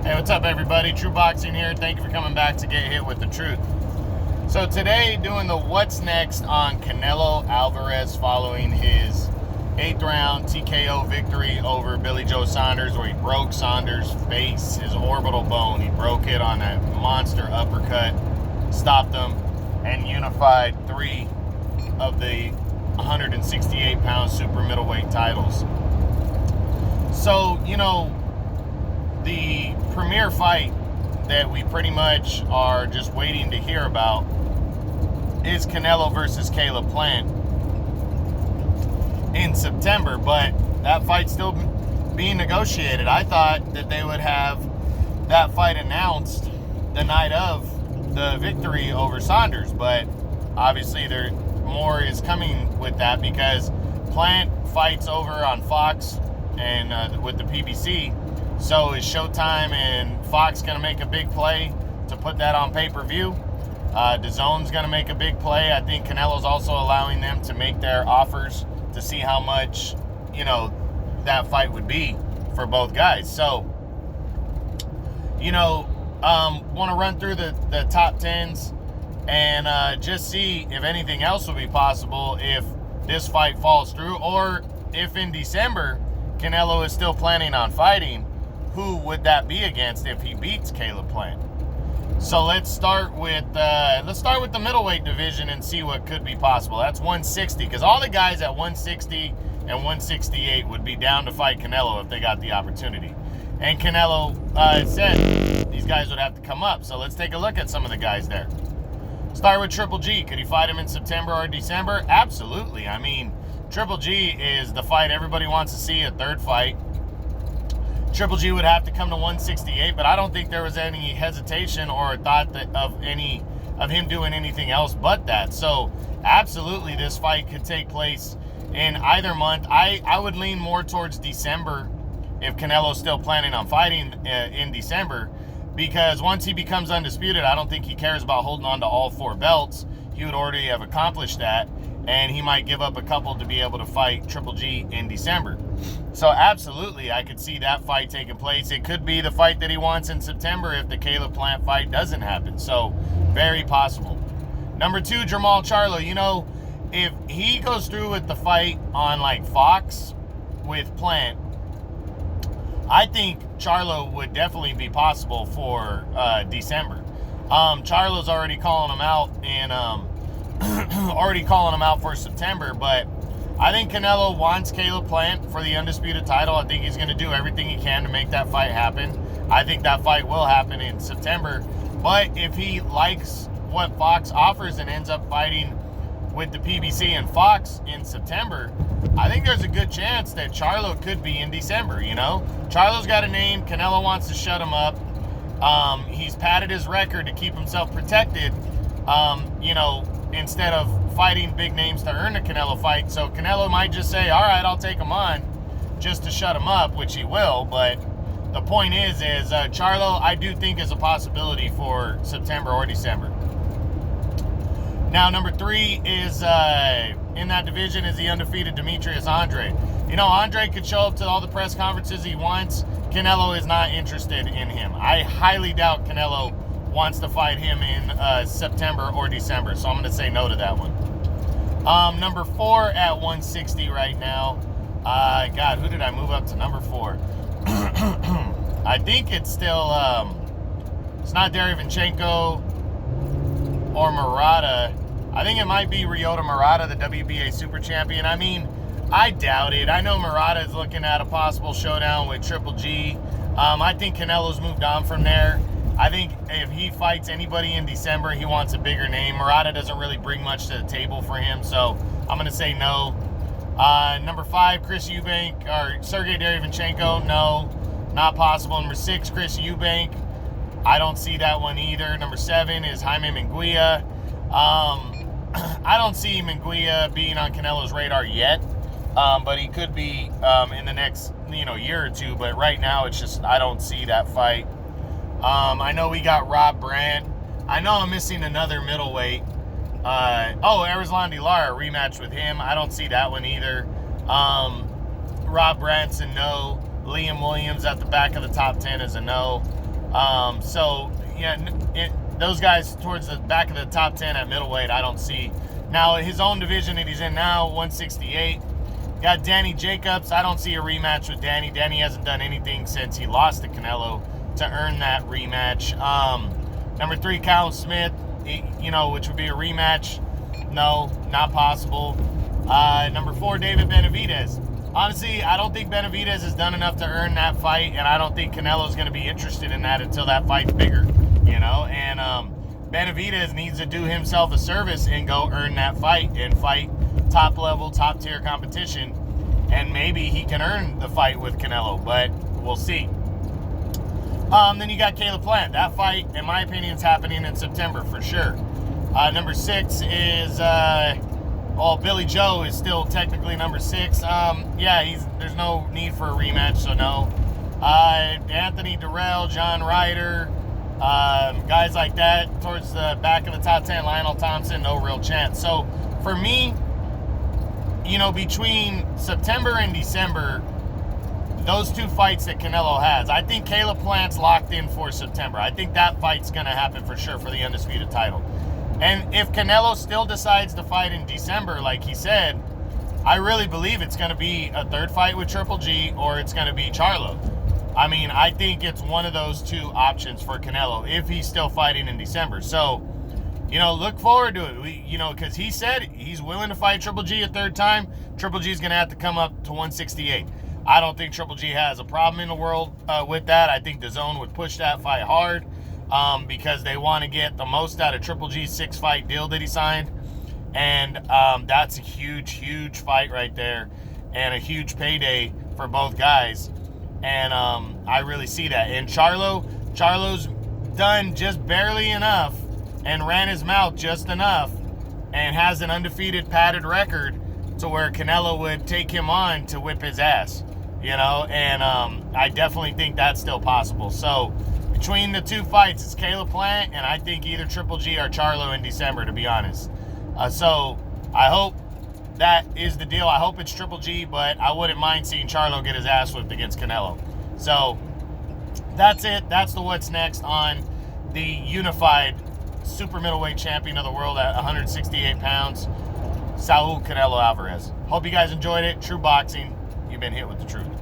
Hey, what's up, everybody? True Boxing here. Thank you for coming back to get hit with the truth. So today, doing the what's next on Canelo Alvarez following his 8th round TKO victory over Billy Joe Saunders, where he broke Saunders' face, his orbital bone. He broke it on a monster uppercut, stopped him, and unified 3 of the 168-pound super middleweight titles. So, the premier fight that we pretty much are just waiting to hear about is Canelo versus Caleb Plant in September, but that fight's still being negotiated. I thought that they would have that fight announced the night of the victory over Saunders, but obviously more is coming with that because Plant fights over on Fox and with the PBC. So is Showtime and Fox going to make a big play to put that on pay-per-view? DAZN's going to make a big play. I think Canelo's also allowing them to make their offers to see how much, that fight would be for both guys. So, want to run through the top 10s and just see if anything else will be possible if this fight falls through, or if in December Canelo is still planning on fighting. Who would that be against if he beats Caleb Plant? So let's start with the middleweight division and see what could be possible. That's 160, because all the guys at 160 and 168 would be down to fight Canelo if they got the opportunity. And Canelo said these guys would have to come up. So let's take a look at some of the guys there. Start with Triple G. Could he fight him in September or December? Absolutely. I mean, Triple G is the fight everybody wants to see, a third fight. Triple G would have to come to 168, but I don't think there was any hesitation or thought of him doing anything else but that. So absolutely, this fight could take place in either month. I would lean more towards December if Canelo's still planning on fighting in December, because once he becomes undisputed, I don't think he cares about holding on to all 4 belts. He would already have accomplished that, and he might give up a couple to be able to fight Triple G in December. So absolutely, I could see that fight taking place. It could be the fight that he wants in September if the Caleb Plant fight doesn't happen. So very possible. Number 2, Jermall Charlo. If he goes through with the fight on like Fox with Plant, I think Charlo would definitely be possible for December. Charlo's already calling him out and for September, but I think Canelo wants Caleb Plant for the undisputed title. I think he's going to do everything he can to make that fight happen. I think that fight will happen in September. But if he likes what Fox offers and ends up fighting with the PBC and Fox in September, I think there's a good chance that Charlo could be in December, Charlo's got a name. Canelo wants to shut him up. He's padded his record to keep himself protected, instead of fighting big names to earn a Canelo fight. So Canelo might just say, all right, I'll take him on just to shut him up, which he will. But the point is Charlo, I do think, is a possibility for September or December. Now, number 3 is in that division is the undefeated Demetrius Andre. Andre could show up to all the press conferences he wants. Canelo is not interested in him. I highly doubt Canelo wants to fight him in September or December, so I'm going to say no to that one. Number 4 at 160 right now. God, who did I move up to number 4? I think it's still, it's not Derevyanchenko or Murata. I think it might be Ryota Murata, the WBA super champion. I mean, I doubt it. I know Murata is looking at a possible showdown with Triple G. I think Canelo's moved on from there. I think if he fights anybody in December, he wants a bigger name. Murata doesn't really bring much to the table for him, so I'm going to say no. Number 5, Chris Eubank, or Sergey Derevyanchenko, no, not possible. Number 6, Chris Eubank, I don't see that one either. Number 7 is Jaime Munguia. I don't see Munguia being on Canelo's radar yet, but he could be in the next year or two, but right now it's just I don't see that fight. I know we got Rob Brandt. I know I'm missing another middleweight. Arizlandi Lara, rematch with him. I don't see that one either. Rob Brandt's a no. Liam Williams at the back of the top 10 is a no. So, yeah, those guys towards the back of the top 10 at middleweight, I don't see. Now, his own division that he's in now, 168. Got Danny Jacobs. I don't see a rematch with Danny. Danny hasn't done anything since he lost to Canelo to earn that rematch. Number 3, Callum Smith, which would be a rematch. No, not possible. Number 4, David Benavidez. Honestly, I don't think Benavidez has done enough to earn that fight, and I don't think Canelo's going to be interested in that until that fight's bigger, And Benavidez needs to do himself a service and go earn that fight and fight top level, top tier competition, and maybe he can earn the fight with Canelo, but we'll see. Then you got Caleb Plant. That fight, in my opinion, is happening in September for sure. Number 6 is Billy Joe is still technically number 6. There's no need for a rematch, so no. Anthony Durrell, John Ryder, guys like that towards the back of the top 10. Lionel Thompson, no real chance. So for me, between September and December, those 2 fights that Canelo has, I think Caleb Plant's locked in for September. I think that fight's going to happen for sure for the undisputed title. And if Canelo still decides to fight in December, like he said, I really believe it's going to be a 3rd fight with Triple G, or it's going to be Charlo. I mean, I think it's one of those 2 options for Canelo if he's still fighting in December. So, look forward to it. Because he said he's willing to fight Triple G a 3rd time. Triple G is going to have to come up to 168. I don't think Triple G has a problem in the world with that. I think DAZN would push that fight hard because they want to get the most out of Triple G's 6-fight deal that he signed. And that's a huge, huge fight right there and a huge payday for both guys. And I really see that. And Charlo's done just barely enough and ran his mouth just enough and has an undefeated padded record to where Canelo would take him on to whip his ass, and I definitely think that's still possible. So between the 2 fights, it's Caleb Plant, and I think either Triple G or Charlo in December, to be honest. So I hope that is the deal. I hope it's Triple G, but I wouldn't mind seeing Charlo get his ass whipped against Canelo. So that's it. That's the what's next on the unified super middleweight champion of the world at 168 pounds, Saul Canelo Alvarez. Hope you guys enjoyed it. True Boxing, you've been hit with the truth.